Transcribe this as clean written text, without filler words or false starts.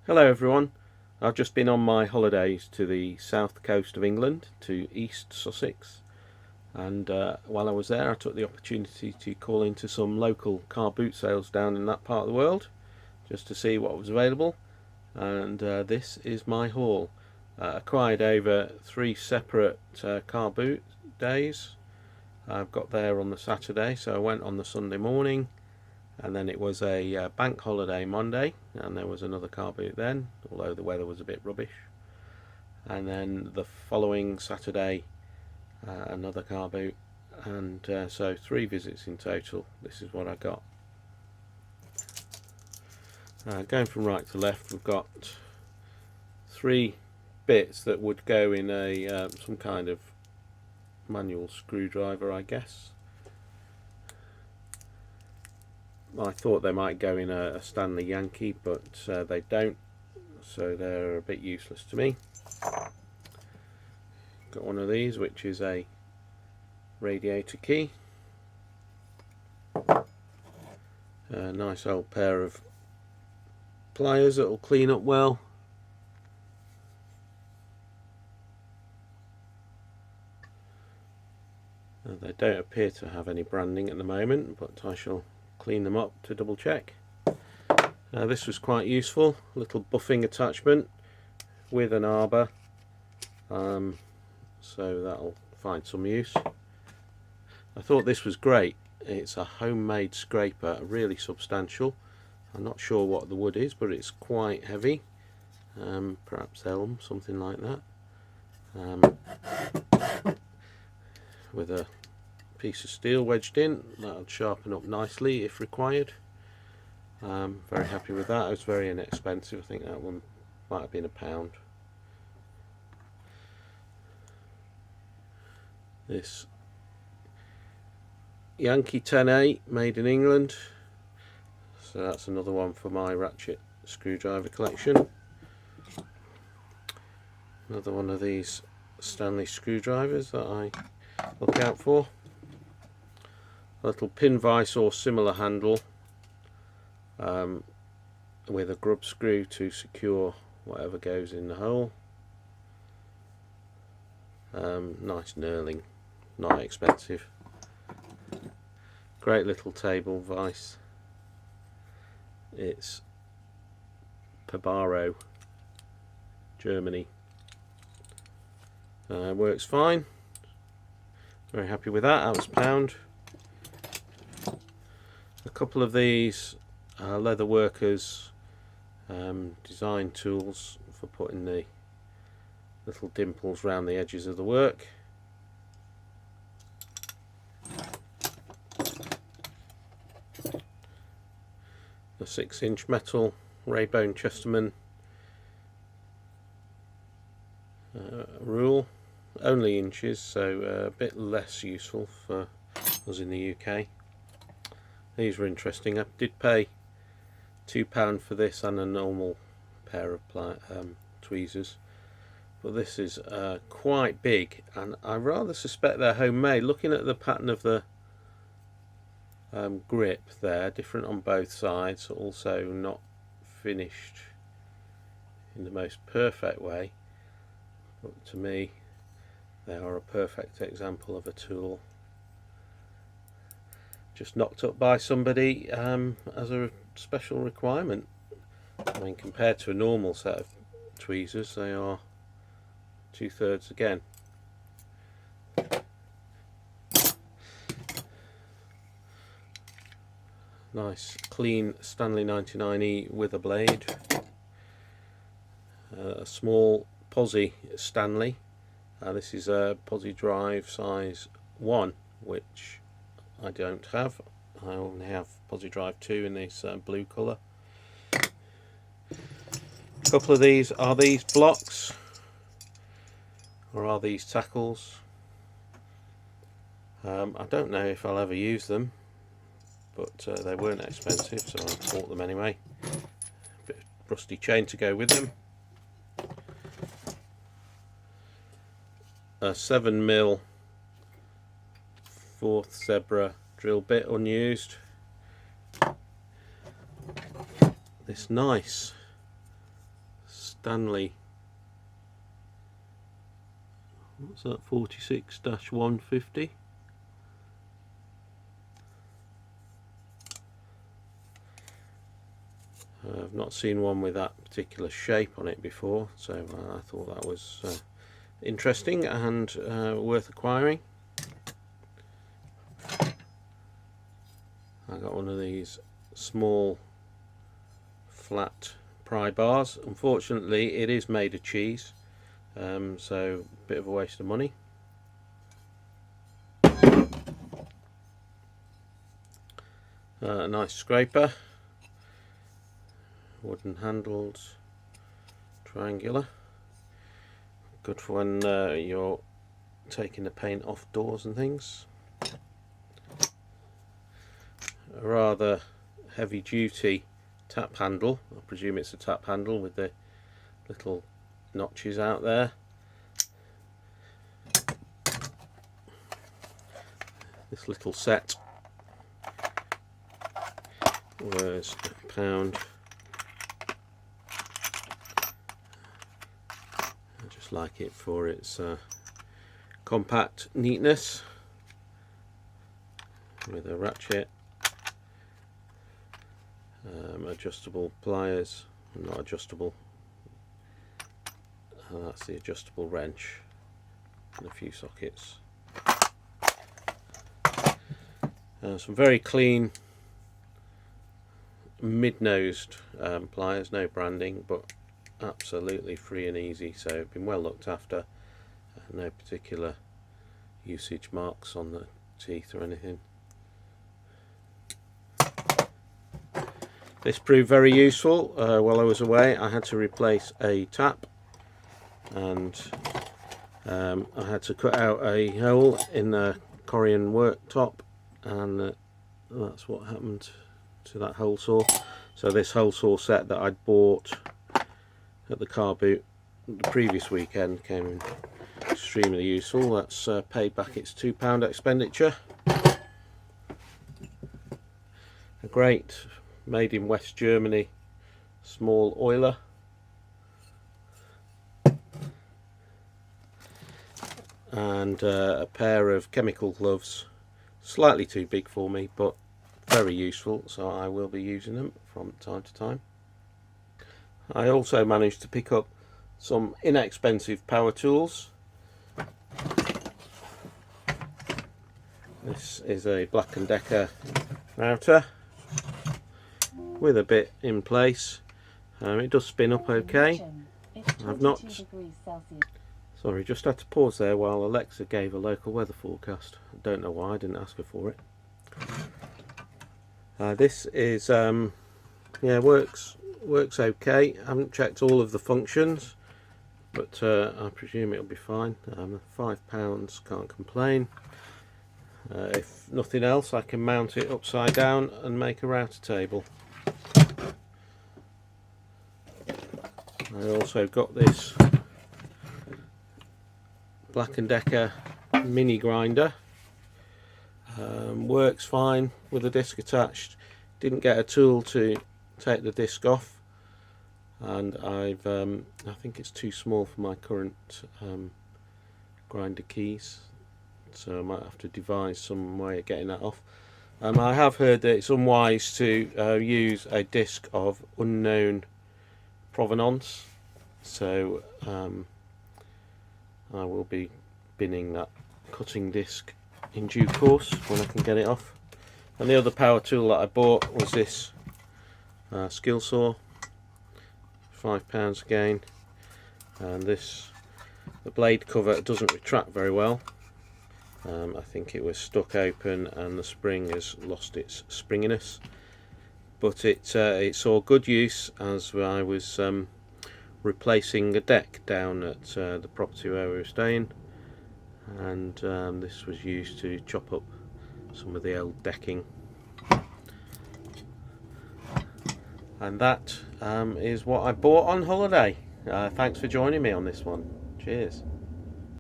Hello everyone, I've just been on my holidays to the south coast of England, to East Sussex, and while I was there I took the opportunity to call into some local car boot sales down in that part of the world just to see what was available, and this is my haul. Acquired over 3 separate car boot days. I've got there on the Saturday, so I went on the Sunday morning, and then it was a bank holiday Monday, and there was another car boot then, although the weather was a bit rubbish. And then the following Saturday, another car boot, and so 3 visits in total. This is what I got. Going from right to left, we've got 3 bits that would go in a some kind of manual screwdriver, I guess. I thought they might go in a Stanley Yankee, but they don't, so they're a bit useless to me. Got one of these, which is a radiator key. A nice old pair of pliers that will clean up well. They don't appear to have any branding at the moment, but I shall clean them up to double check. This was quite useful, a little buffing attachment with an arbor, so that'll find some use. I thought this was great. It's a homemade scraper, really substantial. I'm not sure what the wood is, but it's quite heavy, perhaps elm, something like that, with a piece of steel wedged in. That'll sharpen up nicely if required. Very happy with that. It was very inexpensive. I think that one might have been £1. This Yankee 10A, made in England, so that's another one for my ratchet screwdriver collection. Another one of these Stanley screwdrivers that I look out for. A little pin vise or similar handle with a grub screw to secure whatever goes in the hole. Nice knurling, not expensive. Great little table vise. It's Pabaro, Germany. Works fine. Very happy with that. That was £1. A couple of these leather workers design tools for putting the little dimples around the edges of the work. A 6-inch metal Raybone Chesterman rule, only inches, so a bit less useful for us in the UK. These were interesting. I did pay £2 for this and a normal pair of tweezers, but this is quite big, and I rather suspect they're homemade. Looking at the pattern of the grip there, different on both sides, also not finished in the most perfect way, but to me they are a perfect example of a tool just knocked up by somebody as a special requirement. I mean, compared to a normal set of tweezers, they are 2/3 again. Nice clean Stanley 99E with a blade. A small Posi Stanley. This is a Posi Drive size 1, which I don't have. I only have Posi Drive 2 in this blue colour. A couple of these, are these blocks or are these tackles? I don't know if I'll ever use them, but they weren't expensive, so I bought them anyway. Bit of rusty chain to go with them. A 7mm 4th zebra drill bit, unused. This nice Stanley, what's that, 46-150. I've not seen one with that particular shape on it before, so I thought that was interesting and worth acquiring. I got one of these small flat pry bars. Unfortunately it is made of cheese, so a bit of a waste of money. A nice scraper, wooden handles, triangular, good for when you're taking the paint off doors and things. A rather heavy duty tap handle, I presume it's a tap handle with the little notches out there. This little set was £1. I just like it for its compact neatness, with a ratchet, adjustable pliers, not adjustable, that's the adjustable wrench, and a few sockets. Some very clean mid-nosed pliers, no branding, but absolutely free and easy, so been well looked after. No particular usage marks on the teeth or anything. This proved very useful. While I was away, I had to replace a tap, and I had to cut out a hole in the Corian worktop, and that's what happened to that hole saw. So this hole saw set that I'd bought at the car boot the previous weekend came in extremely useful. That's paid back its £2 expenditure. A great made in West Germany small oiler. And a pair of chemical gloves, slightly too big for me, but very useful, so I will be using them from time to time. I also managed to pick up some inexpensive power tools. This is a Black & Decker router with a bit in place. It does spin up okay. I've not... Sorry, just had to pause there while Alexa gave a local weather forecast. I don't know why, I didn't ask her for it. This is, yeah, works okay. I haven't checked all of the functions, but I presume it'll be fine. £5, can't complain. If nothing else, I can mount it upside down and make a router table. I also got this Black & Decker mini grinder. Works fine with a disc attached. Didn't get a tool to take the disc off, and I think it's too small for my current grinder keys, so I might have to devise some way of getting that off. I have heard that it's unwise to use a disc of unknown provenance, so I will be binning that cutting disc in due course when I can get it off. And the other power tool that I bought was this skill saw, £5 again, and this, the blade cover doesn't retract very well. I think it was stuck open and the spring has lost its springiness, but it saw good use as I was replacing a deck down at the property where we were staying, and this was used to chop up some of the old decking. And that is what I bought on holiday. Thanks for joining me on this one. Cheers.